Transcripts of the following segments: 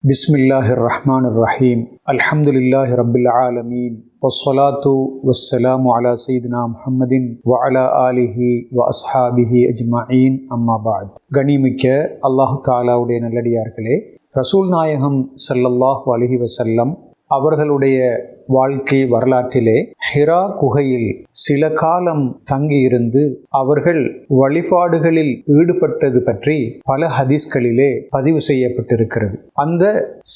பிஸ்மில்லாஹிர்ரஹ்மானிர்ரஹீம். அல்ஹம்துலில்லாஹி ரப்பில் ஆலமீன். வஸ்ஸலாத்து வஸ்ஸலாமு அலா சய்யிதினா முஹம்மதின் வ அலா ஆலிஹி வ அஸ்ஹாபிஹி அஜ்மஈன். அம்மா பஅத். கனிமிக்க அல்லாஹ் தஆலாவுடைய நல்லடியார்களே, ரசூல் நாயகம் ஸல்லல்லாஹு அலைஹி வஸல்லம் அவர்களுடைய வாழ்க்கை வரலாற்றிலே ஹிரா குகையில் சில காலம் தங்கியிருந்து அவர்கள் வழிபாடுகளில் ஈடுபட்டது பற்றி பல ஹதீஸ்களிலே பதிவு செய்யப்பட்டிருக்கிறது. அந்த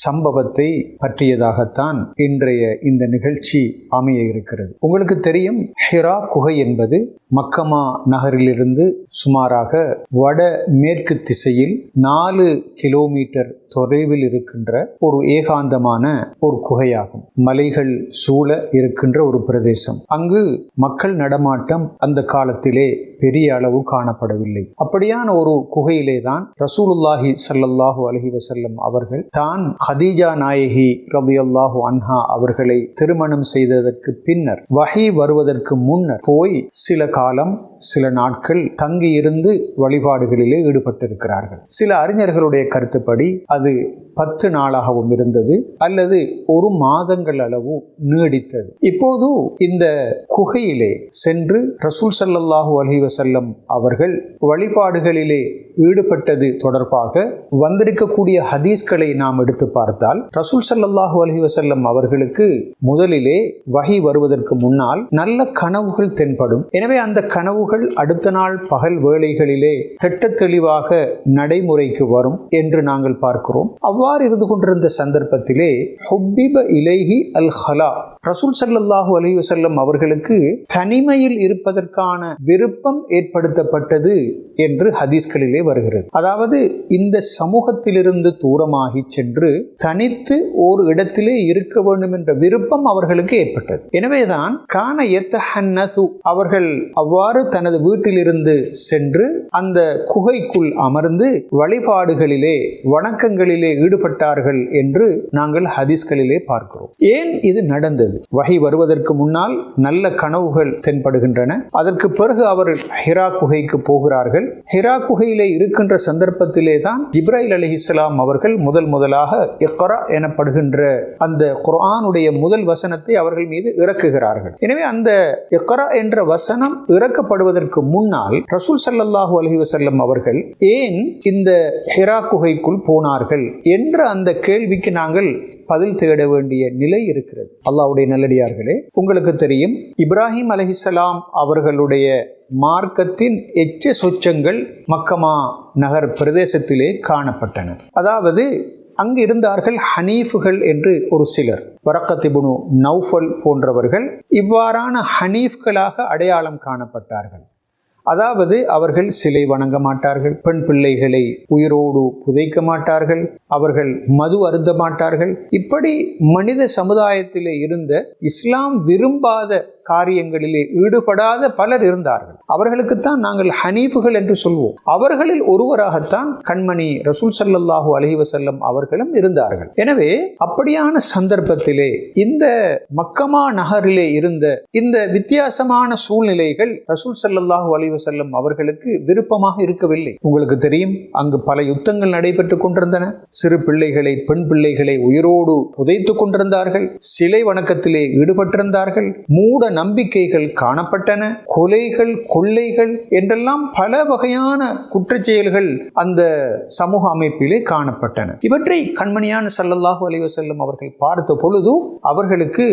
சம்பவத்தை பற்றியதாகத்தான் இன்றைய இந்த நிகழ்ச்சி அமைய இருக்கிறது. உங்களுக்கு தெரியும், ஹிரா குகை என்பது மக்கமா நகரிலிருந்து சுமாராக வட மேற்கு திசையில் 4 கிலோமீட்டர் தொலைவில் இருக்கின்ற ஒரு ஏகாந்தமான ஒரு குகையாகும். மலைகள் சூழ இருக்கின்ற ஒரு பிரதேசம். அங்கு மக்கள் நடமாட்டம் அந்த காலத்திலே பெரிய அளவு காணப்படவில்லை. அப்படியான ஒரு குகையிலே தான் ரசூலுல்லாஹி ஸல்லல்லாஹு அலைஹி வஸல்லம் அவர்கள் தான் ஹதீஜா நாயகி ரலியல்லாஹு அன்ஹா அவர்களை திருமணம் செய்ததற்கு பின்னர், வஹி வருவதற்கு முன்னர் போய் சில காலம், சில நாட்கள் தங்கியிருந்து வழிபாடுகளிலே ஈடுபட்டிருக்கிறார்கள். சில அறிஞர்களுடைய கருத்துப்படி அது 10 நாளாகவும் இருந்தது, அல்லது 1 மாதங்கள் அளவு நீடித்தது. இப்போது இந்த குகையிலே சென்று ரசூல் ஸல்லல்லாஹு அலைஹி வஸல்லம் அவர்கள் வழிபாடுகளிலே ஈடுபட்டது தொடர்பாக வந்திருக்கக்கூடிய ஹதீஸ்களை நாம் எடுத்து பார்த்தால், ரசூல் ஸல்லல்லாஹு அலைஹி வஸல்லம் அவர்களுக்கு முதலிலே வஹி வருவதற்கு முன்னால் நல்ல கனவுகள் தென்படும். எனவே அந்த கனவுகள் அடுத்த நாள் பகல் வேளைகளிலே திட்ட தெளிவாக நடைமுறைக்கு வரும் என்று நாங்கள் பார்க்கிறோம். அவ்வாறு இருந்து கொண்டிருந்த சந்தர்ப்பத்திலே ஹுப்பிப இலைஹி அல் ஹலா, ரசூல் ஸல்லல்லாஹு அலைஹி வஸல்லம் அவர்களுக்கு தனிமையில் இருப்பதற்கான விருப்பம் ஏற்படுத்தப்பட்டது என்று ஹதீஸ்களிலே வருகிறது. அதாவது இந்த சமூகத்திலிருந்து தூரமாகி சென்று தனித்து ஒரு இடத்திலே இருக்க வேண்டும் என்ற விருப்பம் அவர்களுக்கு ஏற்பட்டது. எனவேதான் கான யத்தஹன்னது, அவர்கள் அவ்வாறு தனது வீட்டிலிருந்து சென்று அந்த குகைக்குள் அமர்ந்து வழிபாடுகளிலே வணக்கங்களிலே ஈடுபட்டார்கள் என்று நாங்கள் ஹதீஸ்களிலே பார்க்கிறோம். ஏன் இது நடந்தது? வஹி வருவதற்கு முன்னால் நல்ல கனவுகள் தென்படுகின்றன. அதற்கு பிறகு அவர்கள் ஹிரா குகைக்கு போகிறார்கள். ஹிரா குகையிலே இருக்கின்ற சந்தர்ப்பத்திலே தான் ஜிப்ராயில் அலைஹிஸ்ஸலாம் அவர்கள் முதலாக இக்ரா எனப்படுகின்ற அந்த குர்ஆனுடைய முதல் வசனத்தை அவர்கள் மீது இறக்குகிறார்கள். எனவே அந்த இக்ரா என்ற வசனம் இறக்கப்படுவதற்கு முன்னால் ரசூல் ஸல்லல்லாஹு அலைஹி வஸல்லம் அவர்கள் ஏன் இந்த ஹிரா குகைக்குள் போனார்கள் என்ற அந்த கேள்விக்கு நாங்கள் பதில் தேட வேண்டிய நிலை இருக்கிறது. அல்லாஹ்வுடைய நல்லடியார்களே, உங்களுக்கு தெரியும், இப்ராஹிம் அலைஹிஸ்ஸலாம் அவர்களுடைய மார்க்கத்தின் எச்ச சொச்சங்கள் மக்கமா நகர் பிரதேசத்திலே காணப்பட்டன. அதாவது அங்கு இருந்தார்கள் ஹனீஃபுகள் என்று ஒரு சிலர். வரக்கத் இப்னு நௌஃபல் போன்றவர்கள் இவ்வாறான ஹனீஃப்களாக அடையாளம் காணப்பட்டார்கள். அதாவது அவர்கள் சிலை வணங்க மாட்டார்கள், பெண் பிள்ளைகளை உயிரோடு புதைக்க மாட்டார்கள், அவர்கள் மது அருந்த மாட்டார்கள். இப்படி மனித சமுதாயத்திலே இருந்த இஸ்லாம் விரும்பாத காரியங்களிலே ஈடுபடாத பலர் இருந்தார்கள். அவர்களுக்குத்தான் நாங்கள் ஹனீஃபுகள் என்று சொல்வோம். அவர்களில் ஒருவராகத்தான் கண்மணி ரசூல் ஸல்லல்லாஹு அலைஹி வஸல்லம் அவர்களும் இருந்தார்கள். எனவே அப்படியான சந்தர்ப்பத்திலே இந்த மக்கமா நகரிலே இருந்த இந்த வித்தியாசமான சூழ்நிலைகள் ரசூல் ஸல்லல்லாஹு அலைஹி வஸல்லம் அவர்களுக்கு விருப்பமாக இருக்கவில்லை. உங்களுக்கு தெரியும், அங்கு பல யுத்தங்கள் நடைபெற்றுக் கொண்டிருந்தன. சிறு பிள்ளைகளை, பெண் பிள்ளைகளை உயிரோடு புதைத்துக் கொண்டிருந்தார்கள். சிலை வணக்கத்திலே ஈடுபட்டிருந்தார்கள். மூட நம்பிக்கைகள் காணப்பட்டன. கொலைகள், கொள்ளைகள் என்றெல்லாம் பல வகையான குற்றச்செயல்கள் அந்த சமூக அமைப்பிலே காணப்பட்டன. இவற்றை கண்மணியான ஸல்லல்லாஹு அலைஹி வஸல்லம் அவர்கள் பார்த்த பொழுது அவர்களுக்கு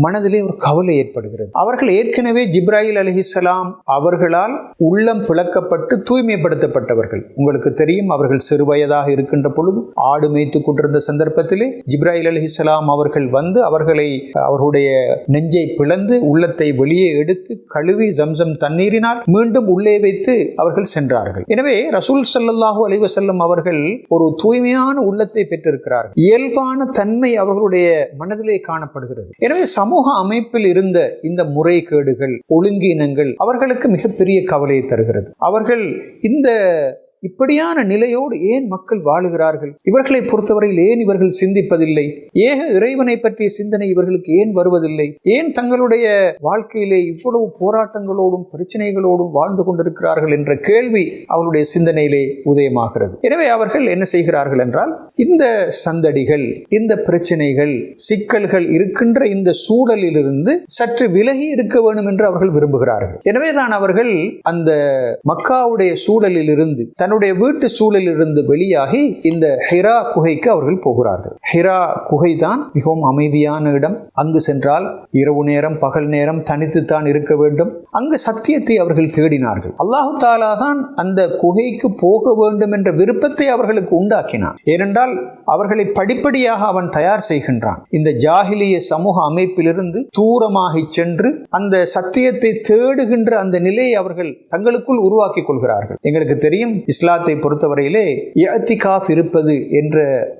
மனதிலே ஒரு கவலை ஏற்படுகிறது. அவர்கள் ஏற்கனவே ஜிப்ராயில் அலைஹிஸ்ஸலாம் அவர்களால் உள்ளம் பிளக்கப்பட்டு தூய்மைப்படுத்தப்பட்டவர்கள். உங்களுக்கு தெரியும், அவர்கள் சிறுவயதாக இருக்கின்ற பொழுது ஆடு மேய்த்துக் கொண்டிருந்த சந்தர்ப்பத்திலே ஜிப்ராயில் அலைஹிஸ்ஸலாம் அவர்கள் வந்து அவர்களுடைய நெஞ்சை பிளந்து உள்ளத்தை வெளியே எடுத்து கழுவி ஜம்சம் தண்ணீரினால் மீண்டும் உள்ளே வைத்து அவர்கள் சென்றார்கள். எனவே ரசூல் ஸல்லல்லாஹு அலைஹி வஸல்லம் அவர்கள் ஒரு தூய்மையான உள்ளத்தை பெற்றிருக்கிறார்கள். இயல்பான தன்மை அவர்களுடைய மனதிலே காணப்படுகிறது. எனவே சமூக அமைப்பில் இருந்த இந்த முறைகேடுகள், ஒழுங்கீனங்கள் அவர்களுக்கு மிகப்பெரிய கவலையை தருகிறது. அவர்கள் இந்த இப்படியான நிலையோடு ஏன் மக்கள் வாழுகிறார்கள்? இவர்களை பொறுத்தவரையில் ஏன் இவர்கள் சிந்திப்பதில்லை? ஏக இறைவனை பற்றிய சிந்தனை இவர்களுக்கு ஏன் வருவதில்லை? ஏன் தங்களுடைய வாழ்க்கையிலே இவ்வளவு போராட்டங்களோடும் பிரச்சனைகளோடும் வாழ்ந்து கொண்டிருக்கிறார்கள் என்ற கேள்வி அவருடைய சிந்தனையிலே உதயமாகிறது. எனவே அவர்கள் என்ன செய்கிறார்கள் என்றால், இந்த சந்தடிகள், இந்த பிரச்சனைகள், சிக்கல்கள் இருக்கின்ற இந்த சூழலிலிருந்து சற்று விலகி இருக்க வேண்டும் என்று அவர்கள் விரும்புகிறார்கள். எனவேதான் அவர்கள் அந்த மக்காவுடைய சூழலில் இருந்து, தன்னுடைய வீட்டு சூழலில் இருந்து வெளியாகி இந்த ஹிரா குகைக்கு அவர்கள் போகிறார்கள். ஹிரா குகை தான் மிகவும் அமைதியான இடம். அங்கு சென்றால் இரவு நேரம் பகல் நேரம் தனித்துத்தான் இருக்க வேண்டும். அங்கு சத்தியத்தை அவர்கள் தேடினார்கள். அல்லாஹு தாலா தான் அந்த குகைக்கு போக வேண்டும் என்ற விருப்பத்தை அவர்களுக்கு உண்டாக்கினார். ஏனென்றால் அவர்களை படிப்படியாக அவன் தயார் செய்கின்றான். இந்த ஜாஹிலிய சமூக அமைப்பிலிருந்து தூரமாகி சென்று அந்த சத்தியத்தை தேடுகின்ற அந்த நிலையை அவர்கள் தங்களுக்குள் உருவாக்கி கொள்கிறார்கள். எங்களுக்கு தெரியும், இஸ்லாத்தை பொறுத்தவரையிலே இஅ்திகாஃப் இருப்பது என்ற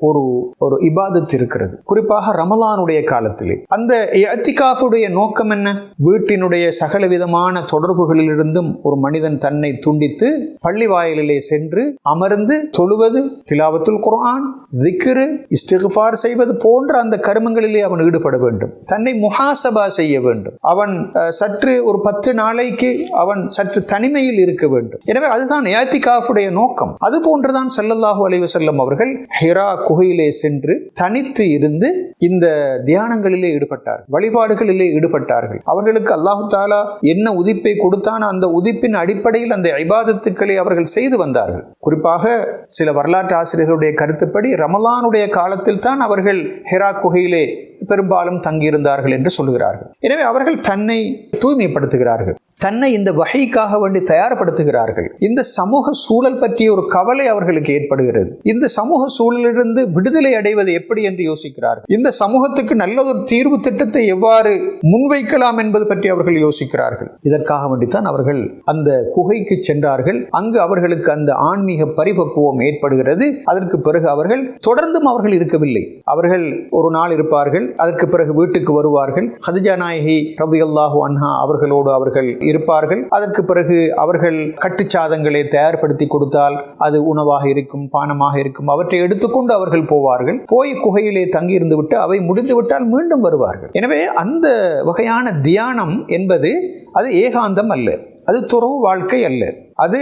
ஒரு இபாதத் இருக்கிறது. குறிப்பாக ரமலானுடைய காலத்திலே அந்த இஅ்திகாஃபுடைய நோக்கம் என்ன? வீட்டினுடைய சகல விதமான தொடர்புகளில் இருந்தும் ஒரு மனிதன் தன்னை துண்டித்து பள்ளி வாயிலே சென்று அமர்ந்து தொழுவது, திலாவத்துல் குர்ஆன், திக்ரு, இஸ்திக்ஃபார் செய்வது போன்ற அந்த கர்மங்களிலே அவன் ஈடுபட வேண்டும். தன்னை முஹாசபா செய்ய வேண்டும். அவன் சற்று ஒரு 10 நாளைக்கு அவன் சற்று தனிமையில் இருக்க வேண்டும். எனவே அதுதான் இஅ்திகாஃபுடைய நோக்கம். அது போன்றுதான் ஸல்லல்லாஹு அலைஹி வஸல்லம் அவர்கள் ஹிரா குகையிலே சென்று தனித்து இருந்து இந்த தியானங்களிலே ஈடுபட்டார்கள், வழிபாடுகளிலே ஈடுபட்டார்கள். அவர்களுக்கு அல்லாஹு தாலா என்ன உதிப்பை கொடுத்தான், அந்த உதிப்பின் அடிப்படையில் அந்த இபாதத்துக்களை அவர்கள் செய்து வந்தார்கள். குறிப்பாக சில வரலாற்று ஆசிரியர்களுடைய கருத்துப்படி ரமலானுடைய காலத்தில் தான் அவர்கள் ஹிரா குகையிலே பெரும்பாலும் தங்கியிருந்தார்கள் என்று சொல்லுகிறார்கள். எனவே அவர்கள் தன்னை தூய்மைப்படுத்துகிறார்கள், தன்னை இந்த வஹீக்காக வேண்டி தயார்படுத்துகிறார்கள். இந்த சமூக சூழல் பற்றிய ஒரு கவலை அவர்களுக்கு ஏற்படுகிறது. இந்த சமூக சூழலிலிருந்து விடுதலை அடைவது எப்படி என்று யோசிக்கிறார்கள். இந்த சமூகத்துக்கு நல்லதொரு தீர்வு திட்டத்தை எவ்வாறு முன்வைக்கலாம் என்பது பற்றி அவர்கள் யோசிக்கிறார்கள். இதற்காக வேண்டித்தான் அவர்கள் அந்த குகைக்கு சென்றார்கள். அங்கு அவர்களுக்கு அந்த ஆன்மீக பரிபக்குவம் ஏற்படுகிறது. அதற்கு பிறகு அவர்கள் தொடர்ந்தும் அவர்கள் இருக்கவில்லை. அவர்கள் ஒரு நாள் இருப்பார்கள், அதற்கு பிறகு வீட்டுக்கு வருவார்கள். ஹதிஜா நாயகி ரலியல்லாஹு அன்ஹா அவர்களோடு அவர்கள் இருப்பார்கள். அதற்கு பிறகு அவர்கள் கட்டுச்சாதங்களை தயார்படுத்தி கொடுத்தால் அது உணவாக இருக்கும், பானமாக இருக்கும். அவற்றை எடுத்துக்கொண்டு அவர்கள் போவார்கள். போய் குகையிலே தங்கியிருந்து விட்டு அவை முடிந்துவிட்டால் மீண்டும் வருவார்கள். எனவே அந்த வகையான தியானம் என்பது அது ஏகாந்தம் அல்ல, அது துறவு வாழ்க்கை அல்ல, அது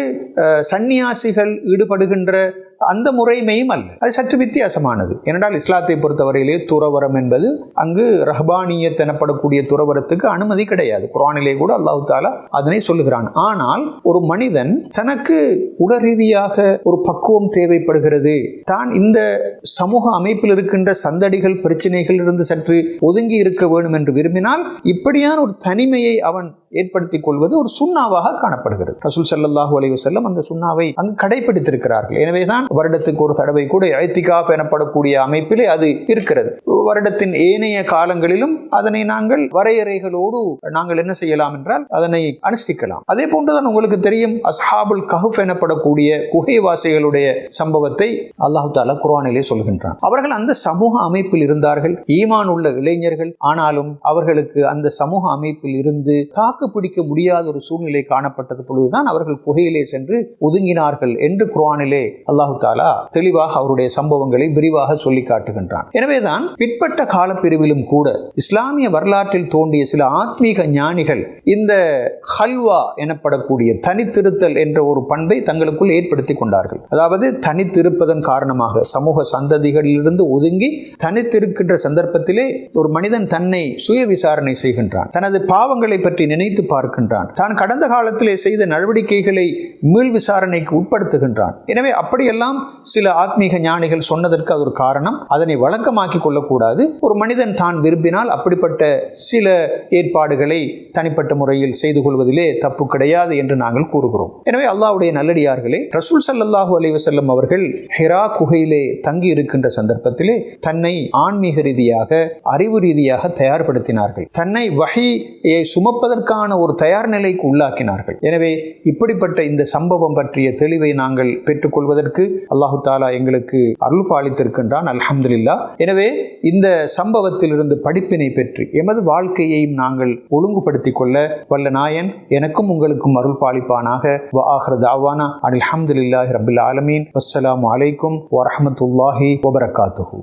சந்நியாசிகள் ஈடுபடுகின்ற அந்த முறைமையும் அல்ல. அது சற்று வித்தியாசமானது. ஏனென்றால் இஸ்லாத்தை பொறுத்தவரையிலே துறவரம் என்பது அங்கு ரஹ்பானியத் எனப்படக்கூடிய துறவரத்துக்கு அனுமதி கிடையாது. குர்ஆனிலே கூட அல்லாஹ் தஆலா அதனை சொல்லுகிறான். ஆனால் ஒரு மனிதன் தனக்கு உடல் ரீதியாக ஒரு பக்குவம் தேவைப்படுகிறது, தான் இந்த சமூக அமைப்பில் இருக்கின்ற சந்தடிகள் பிரச்சனைகள் இருந்து சற்று ஒதுங்கி இருக்க வேண்டும் என்று விரும்பினால் இப்படியான ஒரு தனிமையை அவன் ஏற்படுத்திக் கொள்வது ஒரு சுன்னாவாக காணப்படுகிறது. ரசூல் ஸல்லல்லாஹு அலைஹி வஸல்லம் அந்த சுன்னாவை அங்கு கடைபிடித்திருக்கிறார்கள். எனவேதான் வருடத்துக்கு ஒரு தடவை கூட இஅ்திகாஃப் எனப்படக்கூடிய அமைப்பிலே அது இருக்கிறது. வருடத்தின் ஏனைய காலங்களிலும் அதனை நாங்கள் வரையறைகளோடு நாங்கள் என்ன செய்யலாம் என்றால் அதனை அனுஷ்டிக்கலாம். அதே போன்றுதான் உங்களுக்கு தெரியும், அஸ்ஹாபுல் கஹ்ஃப் எனப்படக்கூடிய குகைவாசிகளுடைய சம்பவத்தை அல்லாஹ் தஆலா குர்ஆனிலே சொல்கின்றான். அவர்கள் அந்த சமூக அமைப்பில் இருந்தார்கள், ஈமான் உள்ள இளைஞர்கள். ஆனாலும் அவர்களுக்கு அந்த சமூக அமைப்பில் இருந்து தாக்கு பிடிக்க முடியாத ஒரு சூழ்நிலை காணப்பட்டது பொழுதுதான் அவர்கள் குகையிலே சென்று ஒதுங்கினார்கள் என்று குர்ஆனிலே அல்லாஹ் தஆலா தெளிவாக அவருடைய சம்பவங்களை விரிவாக சொல்லி காட்டுகின்றான். எனவேதான் பிற்பட்ட காலப்பிரிவிலும் கூட இஸ்லாமிய வரலாற்றில் தோன்றிய சில ஆத்மீக ஞானிகள் இந்த ஹல்வா எனப்படக்கூடிய தனித்திருத்தல் என்ற ஒரு பண்பை தங்களுக்குள் ஏற்படுத்தி கொண்டார்கள். அதாவது தனித்திருப்பதன் காரணமாக சமூக சந்ததிகளிலிருந்து ஒதுங்கி தனித்திருக்கின்ற சந்தர்ப்பத்திலே ஒரு மனிதன் தன்னை சுய விசாரணை செய்கின்றான், தனது பாவங்களை பற்றி நினைத்து பார்க்கின்றான், தான் கடந்த காலத்திலே செய்த நடவடிக்கைகளை மீள் விசாரணைக்கு உட்படுத்துகின்றான். எனவே அப்படியெல்லாம் சில ஆத்மீக ஞானிகள் சொன்னதற்கு அது ஒரு காரணம். அதனை வழக்கமாக்கி கொள்ளக்கூடாது. ஒரு மனிதன் தான் விரும்பினால் அப்படிப்பட்ட சில ஏற்பாடுகளை தனிப்பட்ட முறையில் செய்து கொள்வதிலே தப்பு கிடையாது என்று நாங்கள் கூறுகிறோம். எனவே அல்லாஹ்வுடைய நல்லடியார்களே, ரசூல் ஸல்லல்லாஹு அலைஹி வஸல்லம் அவர்கள் ஹிரா குகையிலே தங்கி இருக்கின்ற சந்தர்ப்பத்திலே தன்னை ஆன்மீக ரீதியாக, அறிவு ரீதியாக தயார்படுத்தினார்கள். தன்னை வஹீயை சுமப்பதற்கான ஒரு தயார் நிலைக்கு உள்ளாக்கினார்கள். எனவே இப்படிப்பட்ட இந்த சம்பவம் பற்றிய தெளிவை நாங்கள் பெற்றுக்கொள்வதற்கு அல்லாஹு தாலா எங்களுக்கு அருள் பாலித்திருக்கின்றான். அல்ஹம்துலில்லாஹ். எனவே இந்த சம்பவத்திலிருந்து படிப்பினை பெற்று எமது வாழ்க்கையையும் நாங்கள் ஒழுங்குபடுத்திக் கொள்ள வல்ல நாயன் எனக்கும் உங்களுக்கும் அருள் பாலிப்பானாக. வ ஆகிரு தஅவானா அல்ஹம்துலில்லாஹி ரப்பில் ஆலமீன். வஸ்ஸலாமு அலைக்கும் வரஹ்மத்துல்லாஹி வபரகாத்துஹு.